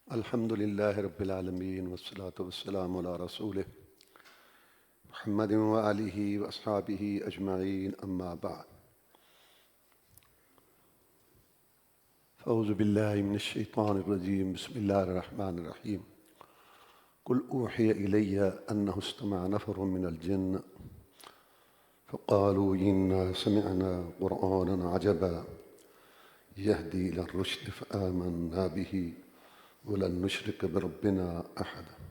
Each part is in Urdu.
الحمد لله رب العالمين والصلاة والسلام على رسوله محمد وآله وأصحابه أجمعين أما بعد فأعوذ بالله من الشيطان الرجيم بسم الله الرحمن الرحيم قل أوحي إلي أنه استمع نفر من الجن فقالوا إنا سمعنا قرآنا عجبا يهدي إلى الرشد فآمنا به ولن نشرك بربنا أحدا۔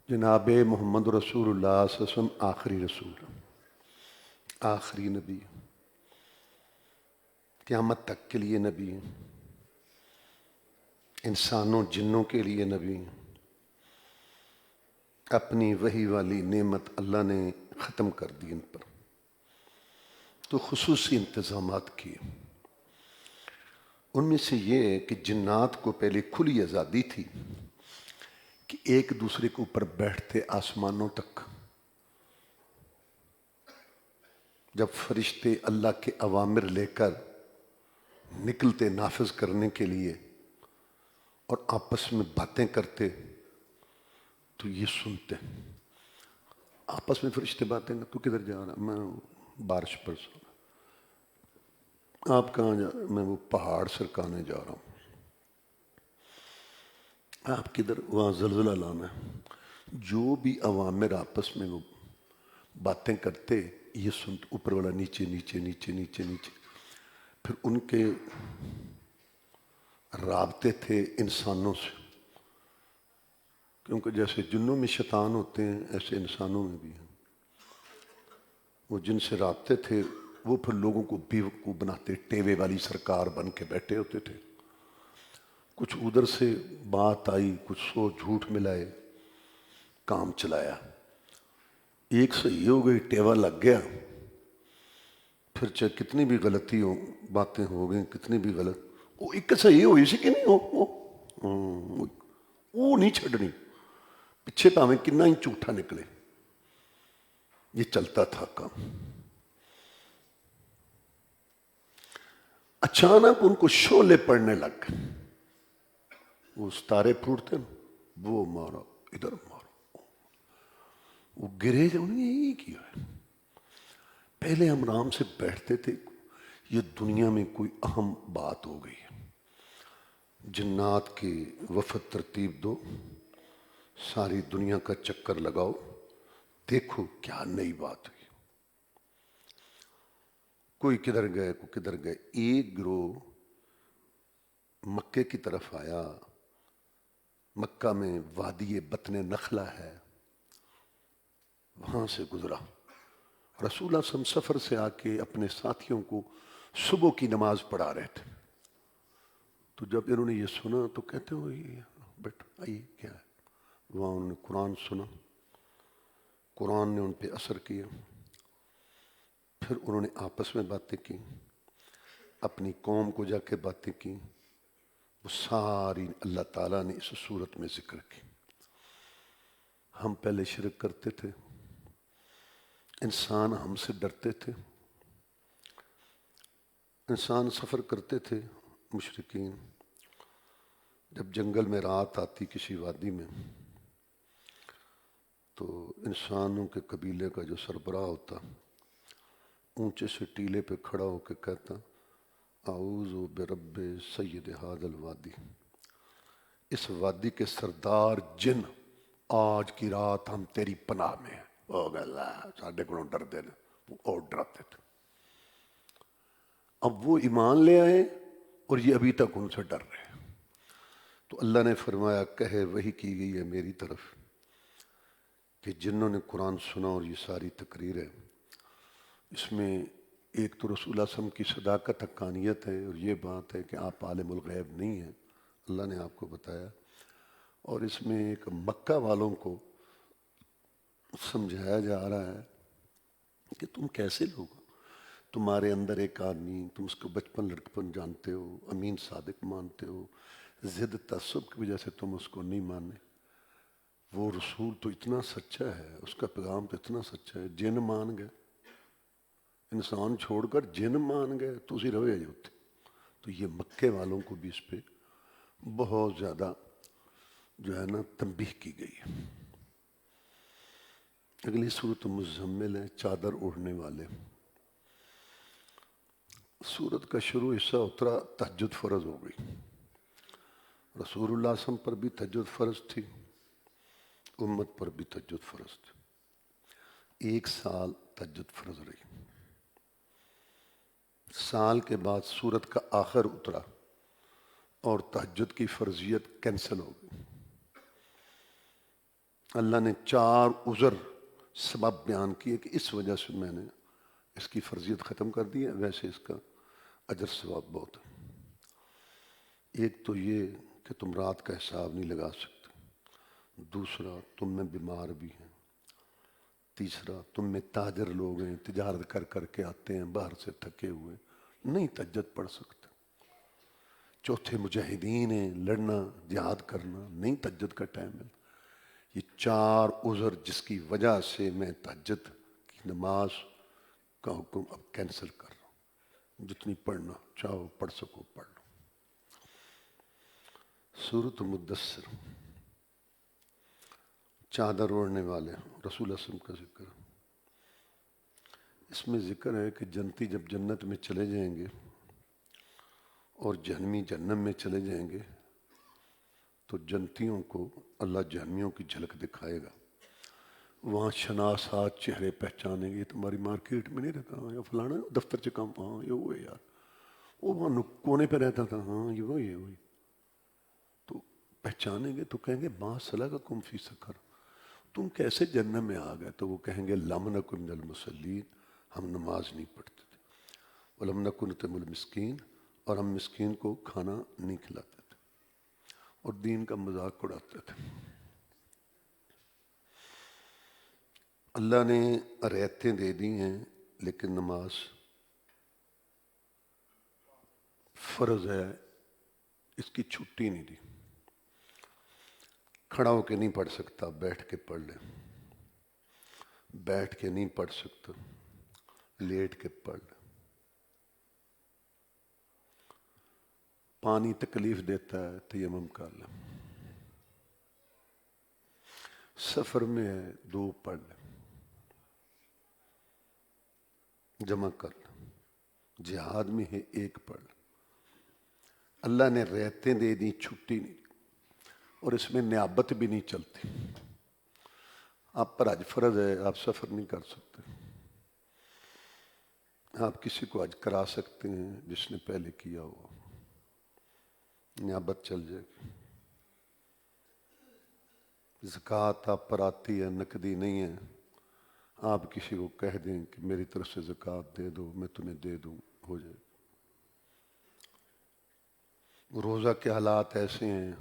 جناب محمد رسول اللہ صلی اللہ علیہ وسلم آخری رسول، آخری نبی، قیامت تک کے لیے نبی ہیں، انسانوں جنوں کے لیے نبی ہیں۔ اپنی وحی والی نعمت اللہ نے ختم کر دی ان پر، تو خصوصی انتظامات کیے۔ ان میں سے یہ ہے کہ جنات کو پہلے کھلی آزادی تھی کہ ایک دوسرے کے اوپر بیٹھتے آسمانوں تک۔ جب فرشتے اللہ کے اوامر لے کر نکلتے نافذ کرنے کے لیے اور آپس میں باتیں کرتے تو یہ سنتے، آپس میں فرشتے باتیں کرتے، تو کدھر جا رہا؟ میں بارش پر سو رہا۔ آپ کہاں جا رہے؟ میں وہ پہاڑ سرکانے جا رہا ہوں۔ آپ کدھر؟ وہاں زلزلہ لانا ہے۔ جو بھی اوامر آپس میں وہ باتیں کرتے یہ سنتے، اوپر والا نیچے نیچے نیچے نیچے نیچے۔ پھر ان کے رابطے تھے انسانوں سے، کیونکہ جیسے جنوں میں شیطان ہوتے ہیں ایسے انسانوں میں بھی ہیں۔ وہ جن سے رابطے تھے وہ پھر لوگوں کو بیوقوف بناتے، ٹیوے والی سرکار بن کے بیٹھے ہوتے تھے۔ کچھ ادھر سے بات آئی، کچھ سو جھوٹ ملائے، کام چلایا۔ ایک صحیح ہو گئی، ٹیوا لگ گیا، پھر چاہے کتنی بھی غلطی ہو، باتیں ہو گئیں کتنی بھی غلط، وہ ایک صحیح ہوئی سی کہ نہیں ہو، وہ نہیں چھڑنی، پیچھے پاویں کتنا ہی جھوٹا نکلے۔ یہ چلتا تھا کام۔ اچانک ان کو شعلے پڑنے لگ گئے، وہ ستارے پھوٹتے نا، وہ مارا ادھر مارا، وہ گرے، انہوں نے یہی کیا ہے۔ پہلے ہم آرام سے بیٹھتے تھے، یہ دنیا میں کوئی اہم بات ہو گئی ہے، جنات کی وفد ترتیب دو، ساری دنیا کا چکر لگاؤ، دیکھو کیا نئی بات ہوئی۔ کوئی کدھر گئے، کوئی کدھر گئے۔ ایک گروہ مکے کی طرف آیا، مکہ میں وادی بطن نخلہ ہے، وہاں سے گزرا۔ رسول اللہ صلی اللہ علیہ وسلم سفر سے آ کے اپنے ساتھیوں کو صبح کی نماز پڑھا رہے تھے۔ تو جب انہوں نے یہ سنا تو کہتے ہوئے بیٹا آئیے، کیا ہے؟ وہاں انہوں نے قرآن سنا، قرآن نے ان پہ اثر کیا۔ پھر انہوں نے آپس میں باتیں کی، اپنی قوم کو جا کے باتیں کی، وہ ساری اللہ تعالیٰ نے اس صورت میں ذکر کی۔ ہم پہلے شرک کرتے تھے، انسان ہم سے ڈرتے تھے، انسان سفر کرتے تھے، مشرکین۔ جب جنگل میں رات آتی کسی وادی میں تو انسانوں کے قبیلے کا جو سربراہ ہوتا اونچے سے ٹیلے پہ کھڑا ہو کے کہتا اعوذ برب سید ھذا الوادی، اس وادی کے سردار جن، آج کی رات ہم تیری پناہ میں ہیں۔ او اللہ ساڈے کو ڈر دے، وہ اور ڈراتے تھے۔ اب وہ ایمان لے آئے اور یہ ابھی تک ان سے ڈر رہے ہیں۔ تو اللہ نے فرمایا کہے وحی کی گئی ہے میری طرف کہ جنہوں نے قرآن سنا اور یہ ساری تقریر ہے، اس میں ایک تو رسول اللہ صلی اللہ علیہ وسلم کی صداقت حقانیت ہے، اور یہ بات ہے کہ آپ عالم الغیب نہیں ہیں، اللہ نے آپ کو بتایا۔ اور اس میں ایک مکہ والوں کو سمجھایا جا رہا ہے کہ تم کیسے لوگ، تمہارے اندر ایک آدمی، تم اس کو بچپن لڑکپن جانتے ہو، امین صادق مانتے ہو، ضد تعصب کی وجہ سے تم اس کو نہیں مانے۔ وہ رسول تو اتنا سچا ہے، اس کا پیغام تو اتنا سچا ہے، جن مان گئے، انسان چھوڑ کر جن مان گئے، تو اسی روے ہوتے۔ تو یہ مکے والوں کو بھی اس پہ بہت زیادہ جو ہے نا تنبیہ کی گئی ہے۔ اگلی سورۃ مزمل ہے، چادر اوڑھنے والے۔ سورت کا شروع حصہ اترا، تہجد فرض ہو گئی۔ رسول اللہ صلی اللہ علیہ وسلم پر بھی تہجد فرض تھی، امت پر بھی تہجد فرض تھی۔ 1 سال تہجد فرض رہی۔ سال کے بعد سورت کا آخر اترا اور تہجد کی فرضیت کینسل ہو گئی۔ اللہ نے 4 عذر سبب بیان کیے کہ اس وجہ سے میں نے اس کی فرضیت ختم کر دی ہے، ویسے اس کا اجر ثواب بہت ہے۔ ایک تو یہ کہ تم رات کا حساب نہیں لگا سکتے، دوسرا تم میں بیمار بھی ہیں، تیسرا تم میں تاجر لوگ ہیں، تجارت کر کر کے آتے ہیں باہر سے تھکے ہوئے، نہیں تہجد پڑھ سکتے، چوتھے مجاہدین ہیں، لڑنا جہاد کرنا، نہیں تہجد کا ٹائم ہے۔ یہ 4 عذر جس کی وجہ سے میں تہجد کی نماز کا حکم اب کینسل کر رہا ہوں۔ جتنی پڑھنا چاہو پڑھ سکو پڑھ لو۔ سورۃ مدثر، چادر اوڑھنے والے، رسول اللہ صلی اللہ علیہ وسلم کا ذکر۔ اس میں ذکر ہے کہ جنتی جب جنت میں چلے جائیں گے اور جہنمی جہنم میں چلے جائیں گے تو جنتیوں کو اللہ جہنمیوں کی جھلک دکھائے گا۔ وہاں شناسات چہرے پہچانیں گے، یہ تمہاری مارکیٹ میں نہیں رہتا، یا فلانا دفتر سے کام، ہاں یہ وہ ہے یار، وہ وہاں کونے پہ رہتا تھا، ہاں یہ وہی ہے وہی۔ تو پہچانیں گے تو کہیں گے ما سلککم فی سقر، تم کیسے جہنم میں آ گئے؟ تو وہ کہیں گے لم نکن من المصلین، ہم نماز نہیں پڑھتے تھے، ولم نکن نطعم المسکین، اور ہم مسکین کو کھانا نہیں کھلاتے تھے اور دین کا مذاق اڑاتے تھے۔ اللہ نے رعایتیں دے دی ہیں لیکن نماز فرض ہے، اس کی چھٹی نہیں دی۔ کھڑا ہو کے نہیں پڑھ سکتا، بیٹھ کے پڑھ لے، بیٹھ کے نہیں پڑھ سکتا، لیٹ کے پڑھ لے۔ پانی تکلیف دیتا ہے، تیمم کر لے۔ سفر میں ہے 2 پڑھ لے، جمع کر لے۔ جہاد میں ہے 1 پڑھ لے۔ اللہ نے رعایتیں دے دی، چھٹی نہیں، اور اس میں نیابت بھی نہیں چلتی۔ آپ پر حج فرض ہے، آپ سفر نہیں کر سکتے، آپ کسی کو حج کرا سکتے ہیں جس نے پہلے کیا ہو، نیابت چل جائے گی۔ زکوٰۃ آپ پر آتی ہے، نقدی نہیں ہے، آپ کسی کو کہہ دیں کہ میری طرف سے زکوٰۃ دے دو، میں تمہیں دے دوں، ہو جائے گی۔ روزہ کے حالات ایسے ہیں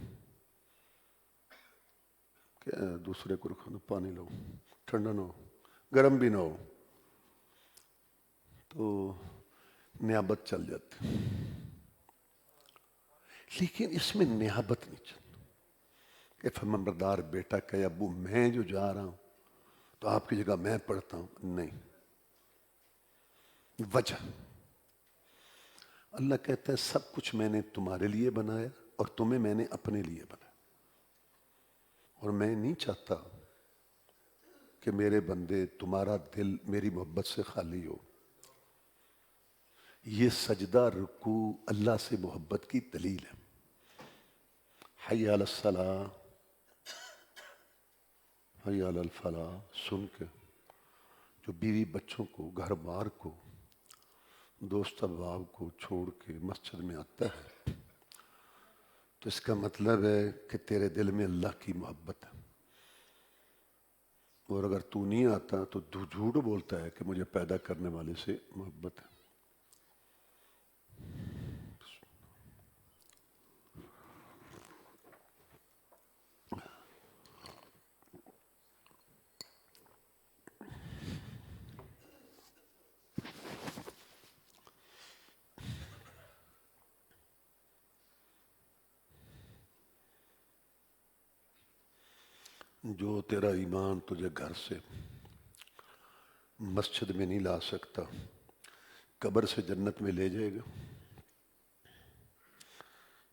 کہ دوسرے کو رکھنا، پانی لو، ٹھنڈا نہ ہو گرم بھی نہ ہو، تو نیابت چل جاتی، لیکن اس میں نیابت نہیں چلتی کہ فرمانبردار بیٹا کہ ابو میں جو جا رہا ہوں تو آپ کی جگہ میں پڑھتا ہوں، نہیں۔ وجہ اللہ کہتا ہے سب کچھ میں نے تمہارے لیے بنایا اور تمہیں میں نے اپنے لیے بنایا، اور میں نہیں چاہتا کہ میرے بندے تمہارا دل میری محبت سے خالی ہو۔ یہ سجدہ رکوع اللہ سے محبت کی دلیل ہے۔ حی علی الصلاۃ، حی علی الفلاح سن کے جو بیوی بچوں کو، گھر بار کو، دوست احباب کو چھوڑ کے مسجد میں آتا ہے تو اس کا مطلب ہے کہ تیرے دل میں اللہ کی محبت ہے، اور اگر تو نہیں آتا تو تو جھوٹ بولتا ہے کہ مجھے پیدا کرنے والے سے محبت ہے۔ جو تیرا ایمان تجھے گھر سے مسجد میں نہیں لا سکتا، قبر سے جنت میں لے جائے گا،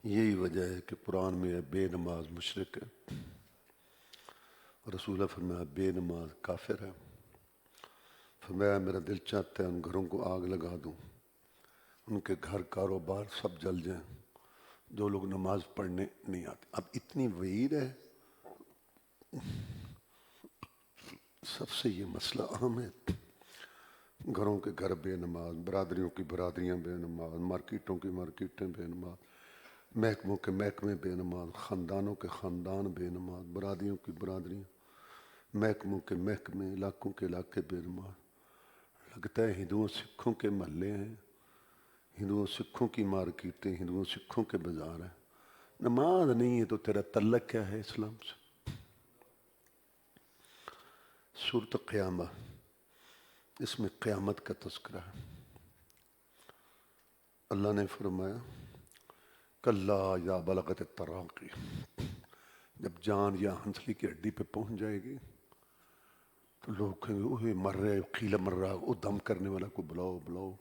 یہی وجہ ہے کہ قرآن میں ہے بے نماز مشرک ہے، رسول اللہ فرمایا بے نماز کافر ہے، فرمایا میرا دل چاہتا ہے ان گھروں کو آگ لگا دوں، ان کے گھر کاروبار سب جل جائیں جو لوگ نماز پڑھنے نہیں آتے۔ اب اتنی وعید ہے، سب سے یہ مسئلہ اہم ہے۔ گھروں کے گھر بے نماز، برادریوں کی برادریاں بے نماز، مارکیٹوں کی مارکیٹیں بے نماز، محکموں کے محکمے بے نماز، خاندانوں کے خاندان بے نماز، برادریوں کی برادریاں، محکموں کے محکمے، علاقوں کے علاقے بے نماز۔ لگتا ہے ہندوؤں سکھوں کے محلے ہیں، ہندوؤں سکھوں کی مارکیٹیں، ہندوؤں سکھوں کے بازار ہیں۔ نماز نہیں ہے تو تیرا تعلق کیا ہے اسلام سے؟ سورۃ قیامہ، اس میں قیامت کا تذکرہ ہے۔ اللہ نے فرمایا کلا یا بلغت التراقی، جب جان یا ہنسلی کی ہڈی پہ پہنچ جائے گی تو لوگ کہیں گے اوہ مر رہے، قیل مر رہا، وہ دم کرنے والا کو بلاؤ بلاؤ۔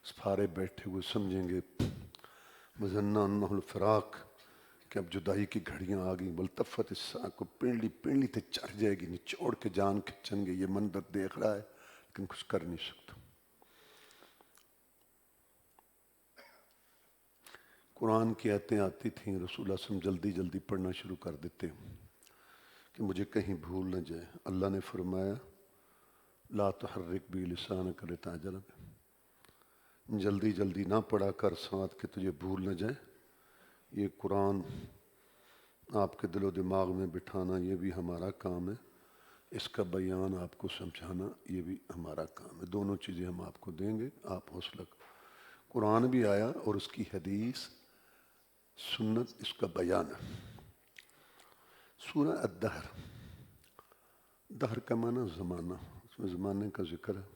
سارے بیٹھے ہوئے سمجھیں گے وظن انہ الفراق کہ اب جدائی کی گھڑیاں آ گئیں، والتفت الساق، کو پنڈلی پنڈلی تے چڑھ جائے گی، نچوڑ کے جان کھچیں گے۔ یہ منظر دیکھ رہا ہے لیکن کچھ کر نہیں سکتا۔ قرآن کی آیتیں آتی تھیں، رسول اللہ صلی اللہ علیہ وسلم جلدی جلدی پڑھنا شروع کر دیتے کہ مجھے کہیں بھول نہ جائے۔ اللہ نے فرمایا لا تحرک بھی لسانک لتعجل بہ، جلدی جلدی نہ پڑھا کر ساتھ کہ تجھے بھول نہ جائے۔ یہ قرآن آپ کے دل و دماغ میں بٹھانا یہ بھی ہمارا کام ہے، اس کا بیان آپ کو سمجھانا یہ بھی ہمارا کام ہے۔ دونوں چیزیں ہم آپ کو دیں گے، آپ حوصلہ کریں۔ قرآن بھی آیا اور اس کی حدیث سنت اس کا بیان ہے۔ سورہ الدہر، دہر کا معنی زمانہ، اس میں زمانے کا ذکر ہے۔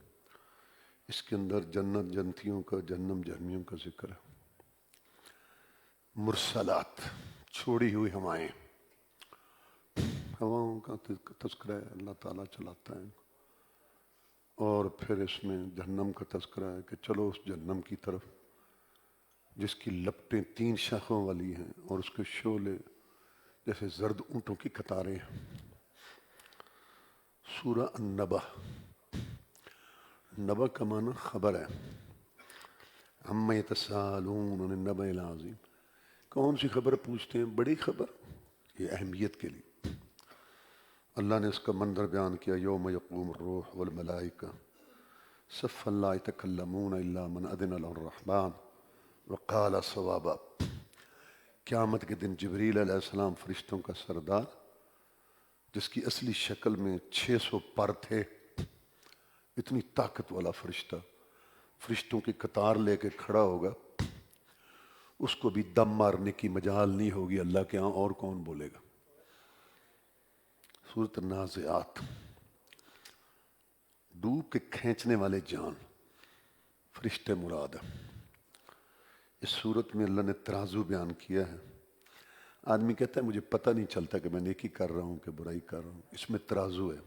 اس کے اندر جنت جنتیوں کا، جہنم جہنمیوں کا ذکر ہے۔ مرسلات، چھوڑی ہوئی ہوائیں، ہواؤں کا تذکرہ ہے، اللہ تعالیٰ چلاتا ہے۔ اور پھر اس میں جہنم کا تذکرہ ہے کہ چلو اس جہنم کی طرف جس کی لپٹیں 3 شاخوں والی ہیں اور اس کے شعلے جیسے زرد اونٹوں کی قطاریں ہیں۔ سورہ النبأ، نبأ کا معنی خبر ہے۔ عما یتساءلون عن النبأ العظیم، کون سی خبر پوچھتے ہیں؟ بڑی خبر، یہ اہمیت کے لیے۔ اللہ نے اس کا منظر بیان کیا یوم یقوم الروح والملائکہ صفا لا یتکلمون الا من اذن له الرحمن وقال صوابا۔ قیامت کے دن جبریل علیہ السلام فرشتوں کا سردار، جس کی اصلی شکل میں 600 پر تھے، اتنی طاقت والا فرشتہ فرشتوں کی قطار لے کے کھڑا ہوگا، اس کو بھی دم مارنے کی مجال نہیں ہوگی اللہ کے ہاں، اور کون بولے گا؟ سورۃ النازعات، ڈوب کے کھینچنے والے جان، فرشتے مراد ہے۔ اس صورت میں اللہ نے ترازو بیان کیا ہے۔ آدمی کہتا ہے مجھے پتہ نہیں چلتا کہ میں نیکی کر رہا ہوں کہ برائی کر رہا ہوں، اس میں ترازو ہے۔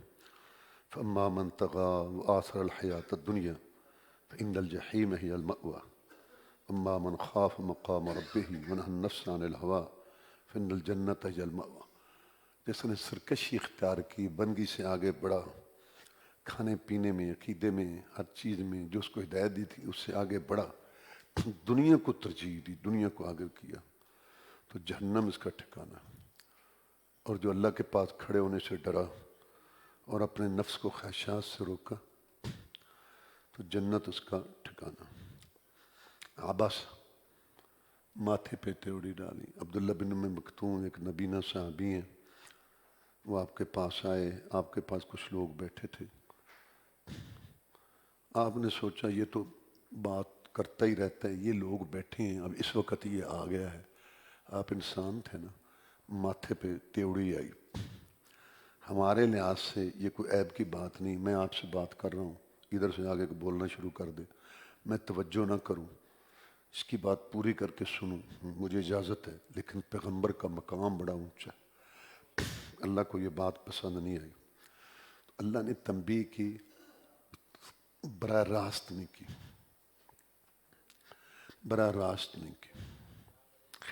فَأَمَّا مَنْ طَغَىٰ وَآثَرَ الْحَيَاةَ الدُّنْيَا فَإِنَّ الْجَحِيمَ هِيَ الْمَأْوَىٰ وَأَمَّا مَنْ خَافَ مَقَامَ رَبِّهِ وَنَهَى النَّفْسَ عَنِ الْهَوَىٰ فَإِنَّ الْجَنَّةَ هِيَ الْمَأْوَىٰ۔ جس نے سرکشی اختیار کی، بندگی سے آگے بڑھا، کھانے پینے میں، عقیدے میں، ہر چیز میں جو اس کو ہدایت دی تھی اس سے آگے بڑھا، دنیا کو ترجیح دی، دنیا کو آگے کیا، تو جہنم اس کا ٹھکانہ ہے۔ اور جو اللہ کے پاس کھڑے ہونے سے ڈرا اور اپنے نفس کو خواہشات سے روکا تو جنت اس کا ٹھکانہ۔ عبس، ماتھے پہ تیوڑی ڈالی۔ عبداللہ بن ام مکتوم ایک نبینہ صحابی ہیں، وہ آپ کے پاس آئے، آپ کے پاس کچھ لوگ بیٹھے تھے۔ آپ نے سوچا یہ تو بات کرتا ہی رہتا ہے، یہ لوگ بیٹھے ہیں، اب اس وقت یہ آ گیا ہے۔ آپ انسان تھے نا، ماتھے پہ تیوڑی آئی۔ ہمارے لحاظ سے یہ کوئی عیب کی بات نہیں، میں آپ سے بات کر رہا ہوں، ادھر سے آگے کو بولنا شروع کر دے، میں توجہ نہ کروں، اس کی بات پوری کر کے سنوں، مجھے اجازت ہے، لیکن پیغمبر کا مقام بڑا اونچا ہے۔ اللہ کو یہ بات پسند نہیں آئی، اللہ نے تنبیہ کی، براہ راست نہیں کی، براہ راست نہیں کی،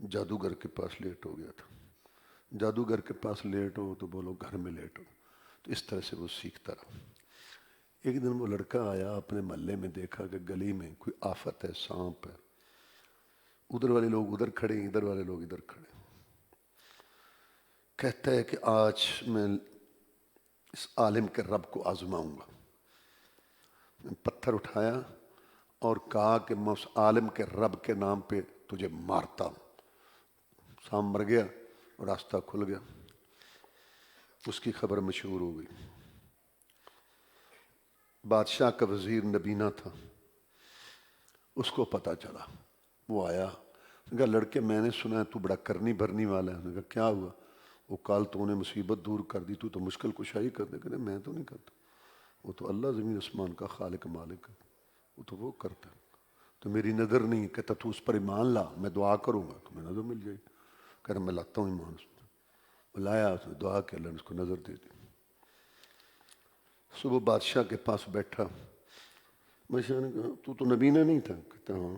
جادوگر کے پاس لیٹ ہو گیا تھا. جادوگر کے پاس لیٹ ہو تو بولو گھر میں لیٹ ہو. تو اس طرح سے وہ سیکھتا رہا. ایک دن وہ لڑکا آیا اپنے محلے میں، دیکھا کہ گلی میں کوئی آفت ہے، سانپ ہے. ادھر والے لوگ ادھر کھڑے ہیں، ادھر والے لوگ ادھر کھڑے ہیں. کہتا ہے کہ آج میں اس عالم کے رب کو آزماؤں گا. میں پتھر اٹھایا اور کہا کہ میں اس عالم کے رب کے نام پہ تجھے مارتا ہوں. سام مر گیا اور راستہ کھل گیا. اس کی خبر مشہور ہو گئی. بادشاہ کا وزیر نبینا تھا، اس کو پتہ چلا. وہ آیا، کہا لڑکے میں نے سنا ہے تو بڑا کرنی بھرنی والا ہے. نے کہا کیا ہوا؟ وہ کال تو نے مصیبت دور کر دی، تو مشکل کشائی کر دے. کہ میں تو نہیں کرتا، وہ تو اللہ زمین آسمان کا خالق مالک ہے، وہ تو وہ کرتا ہے. تو میری نظر نہیں. کہتا تو اس پر ایمان لا، میں دعا کروں گا تو میں نظر مل جائے گی. کہہ رہا میں لاتا ہوں ایمان. اس نے لایا، اس نے دعا کہ اللہ نے اس کو نظر دے دی. صبح بادشاہ کے پاس بیٹھا. بادشاہ نے کہا تو نبینا نہیں تھا؟ کہتا ہاں.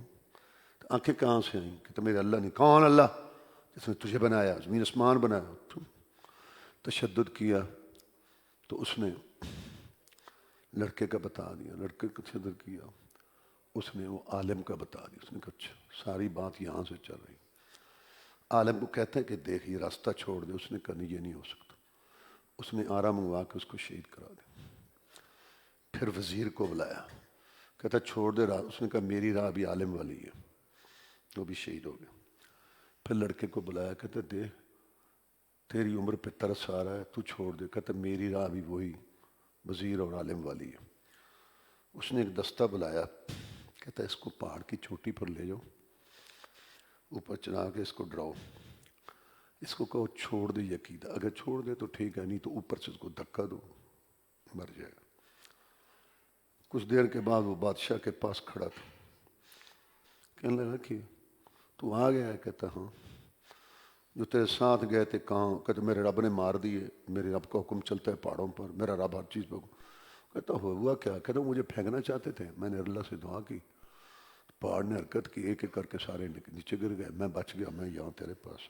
آنکھیں کہاں سے آئیں؟ کہتا میرے اللہ نے. کون اللہ؟ جس نے تجھے بنایا، زمین آسمان بنایا. تشدد کیا تو اس نے لڑکے کا بتا دیا. لڑکے کا تشدد کیا، اس نے وہ عالم کا بتا دیا. اس نے کہا اچھا ساری بات یہاں سے چل رہی. عالم کو کہتا ہے کہ دیکھ یہ راستہ چھوڑ دے. اس نے کہا نہیں یہ نہیں ہو سکتا. اس نے آرا منگوا کے اس کو شہید کرا دیا. پھر وزیر کو بلایا، کہتا چھوڑ دے راہ. اس نے کہا میری راہ بھی عالم والی ہے. وہ بھی شہید ہو گیا. پھر لڑکے کو بلایا، کہتا دیکھ تیری عمر پہ ترس آ رہا ہے، تو چھوڑ دے. کہتا میری راہ بھی وہی وزیر اور عالم والی ہے. اس نے ایک دستہ بلایا، کہتا اس کو پہاڑ کی چوٹی پر لے جاؤ، اوپر چڑھا کے اس کو ڈراؤ. اس کو کہو چھوڑ دے یہ عقیدہ. اگر چھوڑ دے تو ٹھیک ہے، نہیں تو اوپر سے اس کو دھکا دو، مر جائے گا. کچھ دیر کے بعد وہ بادشاہ کے پاس کھڑا تھا. کہنے لگا کہ تو آ گیا ہے؟ کہتا ہاں. جو تیرے ساتھ گئے تھے کہاں؟ کہتے میرے رب نے مار دیے. میرے رب کا حکم چلتا ہے پہاڑوں پر، میرا رب ہر چیز پہ. کہتا ہوا کیا؟ کہتا مجھے پھینکنا چاہتے تھے، میں نے اللہ سے دعا کی، پہاڑ نے حرکت کی، ایک ایک کر کے سارے نیچے گر گئے. میں بچ گیا، میں یہاں تیرے پاس.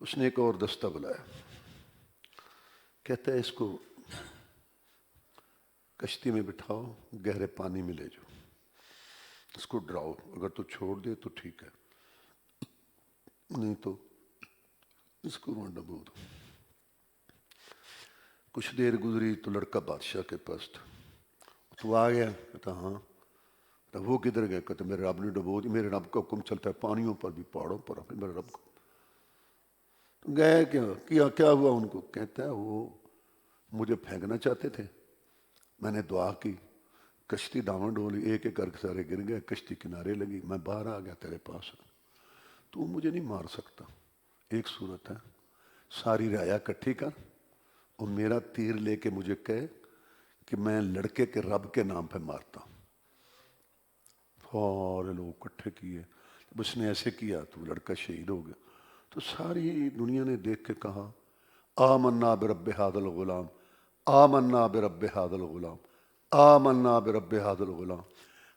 اس نے ایک اور دستہ بلایا. کہتا ہے اس کو کشتی میں بٹھاؤ، گہرے پانی میں لے جاؤ، اس کو ڈراؤ. اگر تو چھوڑ دے تو ٹھیک ہے، نہیں تو اس کو وہاں ڈبو دو. کچھ دیر گزری تو لڑکا بادشاہ کے پاس تھا. تو آ گیا؟ کہتا ہاں. تو وہ کدھر گئے؟ کہتے میرے رب نے ڈبو دی. میرے رب کا حکم چلتا ہے پانیوں پر بھی، پہاڑوں پر. میرے رب کو تو گئے کیا ہوا ان کو؟ کہتا ہے وہ مجھے پھینکنا چاہتے تھے، میں نے دعا کی، کشتی ڈاواں ڈولی، ایک ایک کر کے سارے گر گئے. کشتی کنارے لگی، میں باہر آ گیا تیرے پاس. تو مجھے نہیں مار سکتا. ایک صورت ہے، ساری رعایا کٹھی کر اور میرا تیر لے کے مجھے کہے کہ میں لڑکے کے رب کے نام پہ مارتا ہوں. سارے لوگ اکٹھے کیے. جب اس نے ایسے کیا تو لڑکا شہید ہو گیا. تو ساری دنیا نے دیکھ کے کہا آمنا برب ھذا الغلام، آمنا برب ھذا الغلام، آمنا برب ھذا الغلام.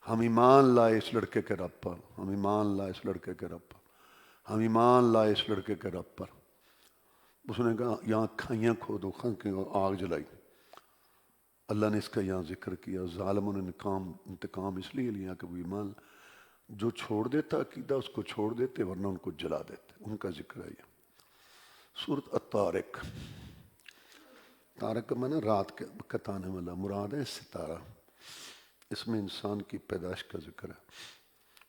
ہم ایمان لائے اس لڑکے کے رب پر، ہم ایمان لائے اس لڑکے کے رب پر، ہم ایمان لائے اس لڑکے کے رب پر. اس نے کہا یہاں کھائیاں کھودو، آگ جلائی. اللہ نے اس کا یہاں ذکر کیا. ظالموں نے انتقام اس لیے لیا کہ وہ ایمان جو چھوڑ دیتا عقیدہ اس کو چھوڑ دیتے، ورنہ ان کو جلا دیتے. ان کا ذکر ہے یہ. سورۃ الطارق. طارق کا معنی رات کے وقت آنے والا، مراد ہے ستارہ. اس میں انسان کی پیدائش کا ذکر ہے.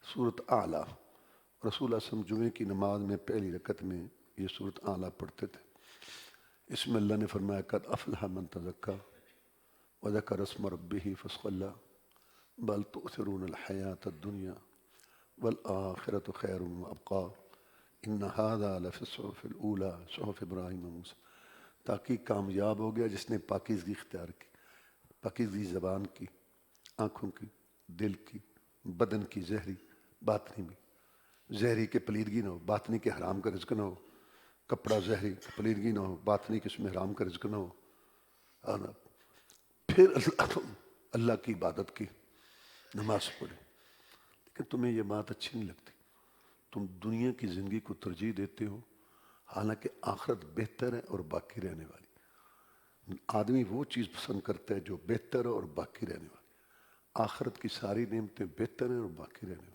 سورۃ اعلیٰ. رسول اللہ صلی اللہ علیہ وسلم جمعے کی نماز میں پہلی رکعت میں یہ سورۃ اعلیٰ پڑھتے تھے. اس میں اللہ نے فرمایا قد افلح من تزکیٰ وذکر اسم ربہ فصلی بل تؤثرون الحیاۃ الدنیا والآخرۃ خیر وابقیٰ ان ھذا لفی الصحف الاولیٰ صحف ابراہیم وموسیٰ. تاکہ کامیاب ہو گیا جس نے پاکیزگی اختیار کی، پاکیزگی زبان کی، آنکھوں کی، دل کی، بدن کی، زہری باطنی بھی. زہری کے پلیدگی نہ ہو، باطنی کے حرام کا رزق نہ ہو. کپڑا زہری پلیدگی نہ ہو، باطنی کے اس میں حرام کا رزق نہ ہو. پھر اللہ کی عبادت کی، نماز پڑھی. لیکن تمہیں یہ بات اچھی نہیں لگتی. تم دنیا کی زندگی کو ترجیح دیتے ہو، حالانکہ آخرت بہتر ہے اور باقی رہنے والی۔ آدمی وہ چیز پسند کرتا ہے جو بہتر ہے اور باقی رہنے والی۔ آخرت کی ساری نعمتیں بہتر ہیں اور باقی رہنے والی۔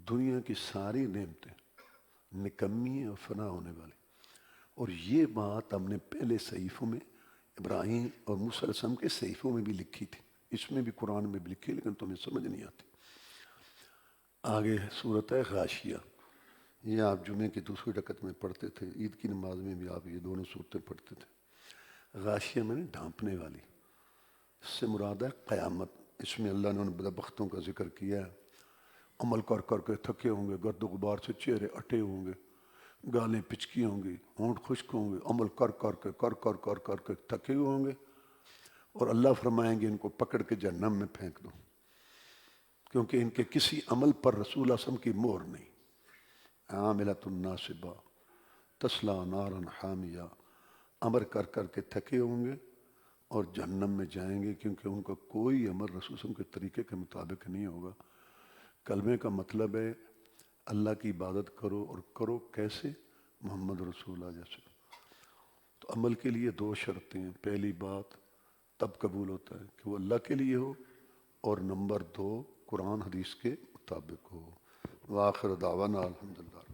دنیا کی ساری نعمتیں نکمی ہیں اور فنا ہونے والی۔ اور یہ بات ہم نے پہلے صحیفوں میں ابراہیم اور موسیٰ علیہ السلام کے صحیفوں میں بھی لکھی تھی، اس میں بھی قرآن میں بھی لکھی، لیکن تمہیں سمجھ نہیں آتی۔ آگے صورت ہے غاشیہ، یہ آپ جمعے کی دوسری رکعت میں پڑھتے تھے، عید کی نماز میں بھی آپ یہ دونوں صورتیں پڑھتے تھے۔ غاشیہ میں نے ڈھانپنے والی، اس سے مراد ہے قیامت۔ اس میں اللہ نے ان بدبختوں کا ذکر کیا ہے، عمل کر کر کے تھکے ہوں گے، گرد و غبار سے چہرے اٹے ہوں گے، گالیں پچکی ہوں گی، ہونٹ خشک ہوں گے، عمل کر کر کے تھکے ہوئے ہوں گے، اور اللہ فرمائیں گے ان کو پکڑ کے جہنم میں پھینک دو، کیونکہ ان کے کسی عمل پر رسول اللہ صلی اللہ علیہ وسلم کی مہر نہیں۔ عاملۃ ناصبہ تصلی نارا حامیہ، عمل کر کر کے تھکے ہوں گے اور جہنم میں جائیں گے، کیونکہ ان کا کوئی عمل رسول صلی اللہ علیہ وسلم کے طریقے کے مطابق نہیں ہوگا۔ کلمے کا مطلب ہے اللہ کی عبادت کرو، اور کرو کیسے؟ محمد رسول اللہ جیسے۔ تو عمل کے لیے دو شرطیں ہیں، پہلی بات تب قبول ہوتا ہے کہ وہ اللہ کے لیے ہو، اور نمبر دو قرآن حدیث کے مطابق ہو۔ وآخر دعوانا الحمدللہ۔